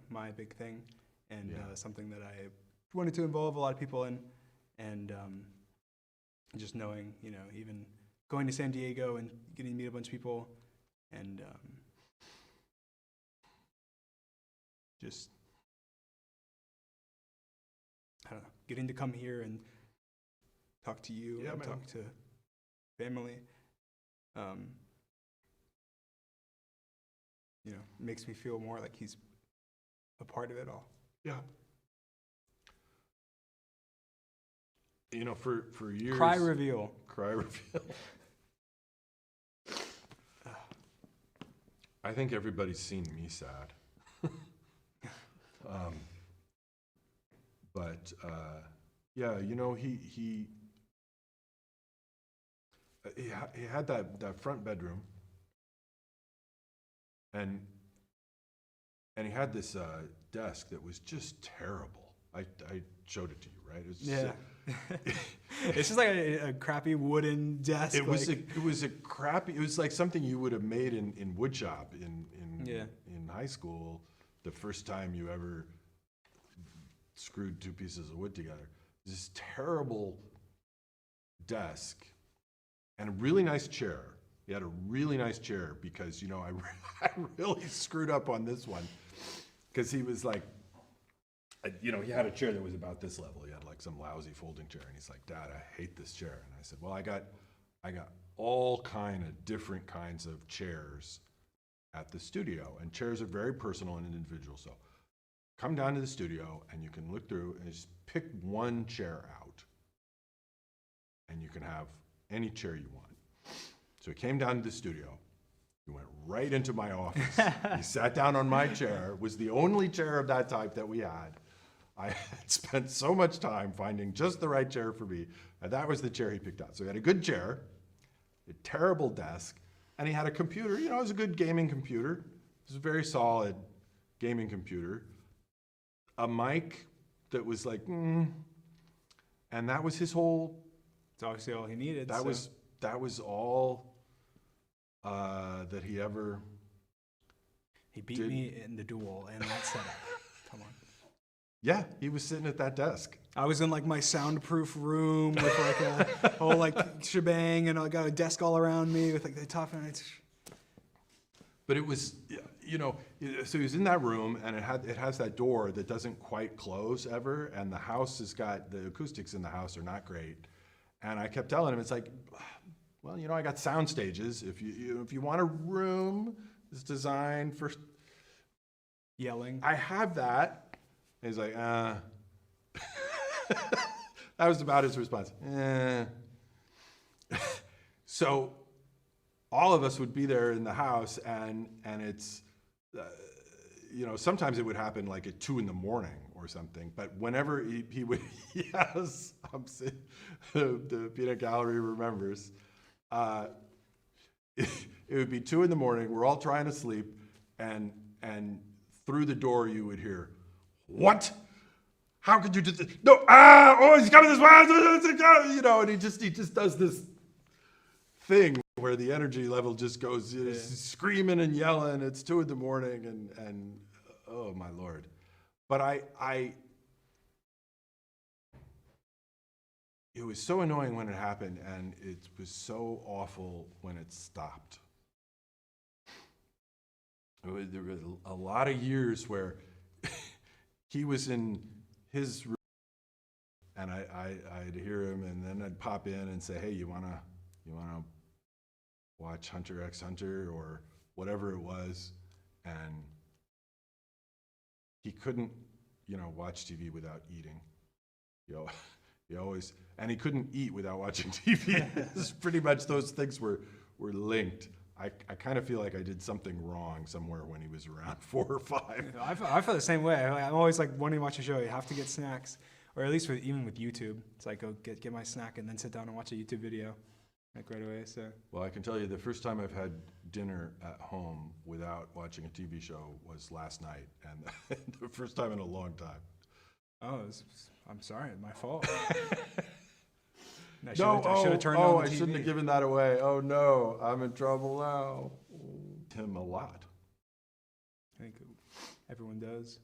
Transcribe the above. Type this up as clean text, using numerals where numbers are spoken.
my big thing, and something that I wanted to involve a lot of people in, and just knowing, even going to San Diego and getting to meet a bunch of people, and just, I don't know, getting to come here and talk to you and talk to family, makes me feel more like he's a part of it all. Yeah. For years. Cry reveal. I think everybody's seen me sad. But he had that front bedroom, and he had this desk that was just terrible. I showed it to you, right? It was just it's just like a crappy wooden desk. It was like something you would have made in wood shop in high school, the first time you ever screwed two pieces of wood together. This terrible desk and a really nice chair. He had a really nice chair because, I really screwed up on this one, because he was like, he had a chair that was about this level. He had like some lousy folding chair, and he's like, "Dad, I hate this chair." And I said, "Well, I got all different kinds of chairs at the studio, and chairs are very personal and individual. So come down to the studio, and you can look through and just pick one chair out, and you can have any chair you want." So he came down to the studio. He went right into my office. He sat down on my chair. It was the only chair of that type that we had. I had spent so much time finding just the right chair for me, and that was the chair he picked out. So he had a good chair, a terrible desk, and he had a computer. It was a good gaming computer. It was a very solid gaming computer. A mic that was like, and that was his whole. It's obviously all he needed. That was all that he ever. He beat me in the duel in that setup. Come on. Yeah, he was sitting at that desk. I was in like my soundproof room with like a whole like shebang, and I got a desk all around me with like the top and it's. But it was, so he was in that room, and it has that door that doesn't quite close ever, and the house has got, the acoustics in the house are not great. And I kept telling him, it's like, well, I got sound stages. If you want a room that's designed for yelling, I have that. And he's like, that was about his response. So all of us would be there in the house, and it's, sometimes it would happen like at 2 a.m. or something. But whenever he would, yes, the peanut gallery remembers. It would be 2 a.m. We're all trying to sleep, and through the door you would hear, "What? How could you do this? No! He's coming this way!" And he just does this thing where the energy level just goes screaming and yelling. It's 2 a.m. and oh my Lord. But it was so annoying when it happened, and it was so awful when it stopped. There were a lot of years where he was in his room, and I'd hear him, and then I'd pop in and say, "Hey, you wanna watch Hunter x Hunter," or whatever it was, and he couldn't, watch TV without eating. He always, and he couldn't eat without watching TV. Pretty much those things were linked. I kind of feel like I did something wrong somewhere when he was around 4 or 5. I feel the same way. I'm always like wanting to watch a show. You have to get snacks, or at least even with YouTube, it's like go get my snack and then sit down and watch a YouTube video, like right away. So. Well, I can tell you the first time I've had dinner at home without watching a TV show was last night, and the first time in a long time. Oh, I'm sorry, my fault. I shouldn't have given that away. Oh no, I'm in trouble now. Him a lot. everyone does.